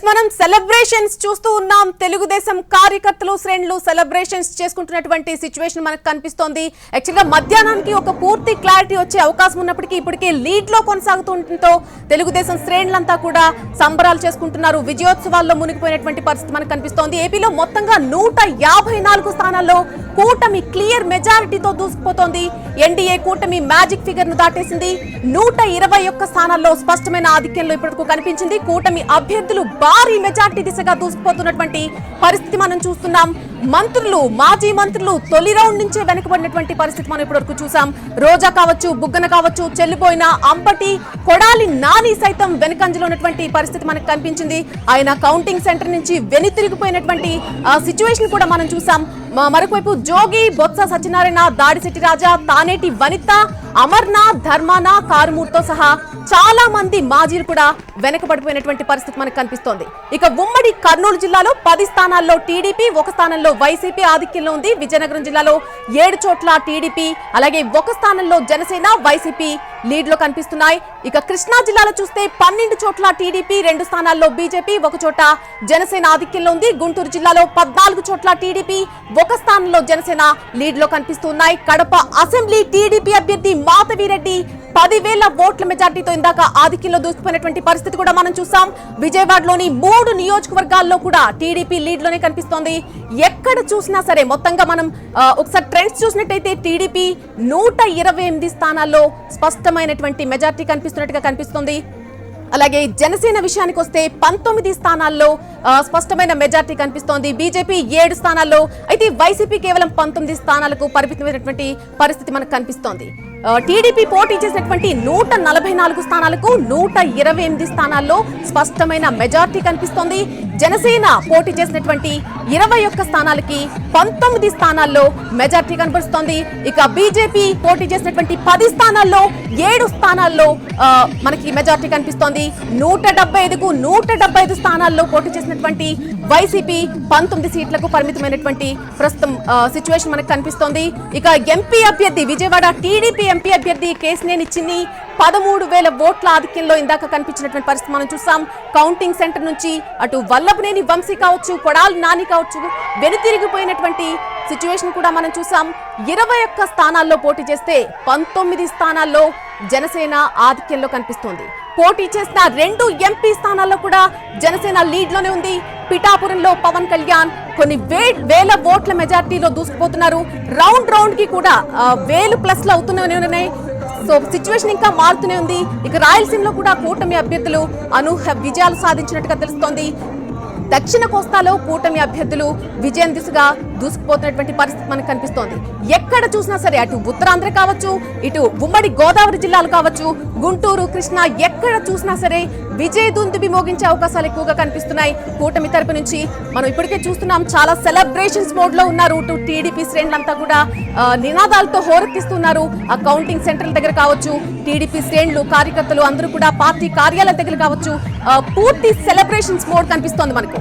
మనం సెలబ్రేషన్స్ చూస్తూ ఉన్నాం. తెలుగుదేశం కార్యకర్తలు శ్రేణులు సెలబ్రేషన్స్ చేసుకుంటున్నటువంటి సిచ్యువేషన్ మనకు కనిపిస్తోంది. యాక్చువల్గా మధ్యాహ్నానికి ఒక పూర్తి క్లారిటీ వచ్చే అవకాశం ఉన్నప్పటికీ ఇప్పటికే లీడ్ లో కొనసాగుతుండటంతో తెలుగుదేశం శ్రేణులంతా కూడా సంబరాలు చేసుకుంటున్నారు. విజయోత్సవాల్లో మునిగిపోయినటువంటి పరిస్థితి మనకు కనిపిస్తోంది. ఏపీలో మొత్తంగా 154 స్థానాల్లో కూటమి క్లియర్ మెజారిటీతో దూసుకుపోతోంది. ఎన్డీఏ కూటమి మ్యాజిక్ ఫిగర్ ను దాటేసింది. 121 స్థానాల్లో స్పష్టమైన ఆధిక్యంలో ఇప్పటివరకు కనిపించింది. కూటమి అభ్యర్థులు భారీ మెజార్టీ దిశగా దూసుకుపోతున్నటువంటి పరిస్థితి మనం చూస్తున్నాం. మంత్రులు, మాజీ మంత్రులు తొలి రౌండ్ నుంచే వెనుకబడినటువంటి పరిస్థితి మనం ఇప్పటివరకు చూసాం. రోజా కావచ్చు, బుగ్గన కావచ్చు, చెల్లిపోయిన అంబటి, కొడాలి నాని సైతం వెనుకంజలో ఉన్నటువంటి పరిస్థితి మనకు కనిపించింది. ఆయన కౌంటింగ్ సెంటర్ నుంచి వెనుతిరిగిపోయినటువంటి సిచ్యువేషన్ కూడా మనం చూసాం. మరొకవైపు జోగి, బొత్స సత్యనారాయణ, దాడిశెట్టి రాజా, తానేటి వనిత, అమర్నాథ్, ధర్మాన, కారుమూర్తో సహా చాలా మంది మాజీలు కూడా వెనకబడిపోయినటువంటి పరిస్థితి మనకు కనిపిస్తోంది. ఇక ఉమ్మడి కర్నూలు జిల్లాలో 10 స్థానాల్లో టీడీపీ, 1 స్థానంలో వైసీపీ ఆధిక్యంలో ఉంది. విజయనగరం జిల్లాలో 7 చోట్ల టీడీపీ, అలాగే 1 స్థానంలో జనసేన, వైసీపీ లీడ్ లో కనిపిస్తున్నాయి. ఇక కృష్ణా జిల్లాలో చూస్తే 12 చోట్ల టీడీపీ, 2 స్థానాల్లో బీజేపీ, 1 చోట జనసేన ఆధిక్యంలో ఉంది. గుంటూరు జిల్లాలో 14 చోట్ల టీడీపీ, 1 స్థానంలో జనసేన లీడ్ లో కనిపిస్తున్నాయి. కడప అసెంబ్లీ టీడీపీ అభ్యర్థి మాధవిరెడ్డి 10,000 ఓట్ల మెజార్టీతో ఇందాక ఆధిక్యంలో దూసుకుపోయినటువంటి పరిస్థితి కూడా మనం చూసాం. విజయవాడలోని 3 నియోజకవర్గాల్లో కూడా టీడీపీ లీడ్ లోనే కనిపిస్తోంది. ఎక్కడ చూసినా సరే మొత్తంగా మనం ఒకసారి ట్రెండ్స్ చూసినట్టయితే టీడీపీ 128 స్థానాల్లో స్పష్టమైనటువంటి మెజార్టీ కనిపిస్తున్నట్టుగా కనిపిస్తోంది. అలాగే జనసేన విషయానికి వస్తే 19 స్థానాల్లో స్పష్టమైన మెజార్టీ కనిపిస్తోంది. బీజేపీ 7 స్థానాల్లో, అయితే వైసీపీ కేవలం 19 స్థానాలకు పరిమితమైనటువంటి పరిస్థితి మనకు కనిపిస్తోంది. టీడీపీ పోటీ చేసినటువంటి 144 స్థానాలకు 128 స్థానాల్లో స్పష్టమైన మెజార్టీ కనిపిస్తోంది. జనసేన పోటీ చేసినటువంటి 21 స్థానాలకి 19 స్థానాల్లో మెజార్టీ కనిపిస్తోంది. ఇక బీజేపీ పోటీ చేసినటువంటి 10 స్థానాల్లో 7 స్థానాల్లో మనకి మెజార్టీ కనిపిస్తోంది. 175కు 175 స్థానాల్లో పోటీ చేసినటువంటి వైసీపీ 19 సీట్లకు పరిమితమైనటువంటి ప్రస్తుతం సిచ్యువేషన్ మనకు కనిపిస్తోంది. ఇక ఎంపీ అభ్యర్థి విజయవాడ టీడీపీ ఎంపీ అభ్యర్థి కేశినేని చిన్ని 13,000 ఓట్ల ఆధిక్యంలో ఇందాక కనిపించినటువంటి పరిస్థితి మనం చూసాం. కౌంటింగ్ సెంటర్ నుంచి అటు వల్లభనేని వంశీ కావచ్చు, కొడాలి నాని కావచ్చు వెనుతిరిగిపోయినటువంటి సిచ్యువేషన్ కూడా మనం చూసాం. 21 స్థానాల్లో పోటీ చేస్తే 19 స్థానాల్లో జనసేన ఆధిక్యంలో కనిపిస్తోంది. పోటీ చేసిన 2 ఎంపీ స్థానాల్లో కూడా జనసేన లీడ్ లోనే ఉంది. పిఠాపురంలో పవన్ కళ్యాణ్ కొన్ని వేల ఓట్ల మెజార్టీలో దూసుకుపోతున్నారు. రౌండ్ కి కూడా 1000+ అవుతూనే ఉన్నాయి. సో సిచ్యువేషన్ ఇంకా మారుతూనే ఉంది. ఇక రాయలసీమలో కూడా కూటమి అభ్యర్థులు అనూహ్య విజయాలు సాధించినట్టుగా తెలుస్తోంది. దక్షిణ కోస్తాలో కూటమి అభ్యర్థులు విజయం దిశగా దూసుకుపోతున్నటువంటి పరిస్థితి మనకు కనిపిస్తోంది. ఎక్కడ చూసినా సరే అటు ఉత్తరాంధ్ర కావచ్చు, ఇటు ఉమ్మడి గోదావరి జిల్లాలు కావచ్చు, గుంటూరు, కృష్ణా ఎక్కడ చూసినా సరే విజయ దుందుబి మోగించే అవకాశాలు ఎక్కువగా కనిపిస్తున్నాయి. కూటమి తరపు నుంచి మనం ఇప్పటికే చూస్తున్నాం, చాలా సెలబ్రేషన్స్ మోడ్ లో ఉన్నారు. టీడీపీ శ్రేణులంతా కూడా నినాదాలతో హోరెత్తిస్తున్నారు. ఆ కౌంటింగ్ సెంటర్ల దగ్గర కావచ్చు, టీడీపీ శ్రేణులు, కార్యకర్తలు అందరూ కూడా పార్టీ కార్యాలయం దగ్గర కావచ్చు పూర్తి సెలబ్రేషన్స్ మోడ్ కనిపిస్తోంది మనకు.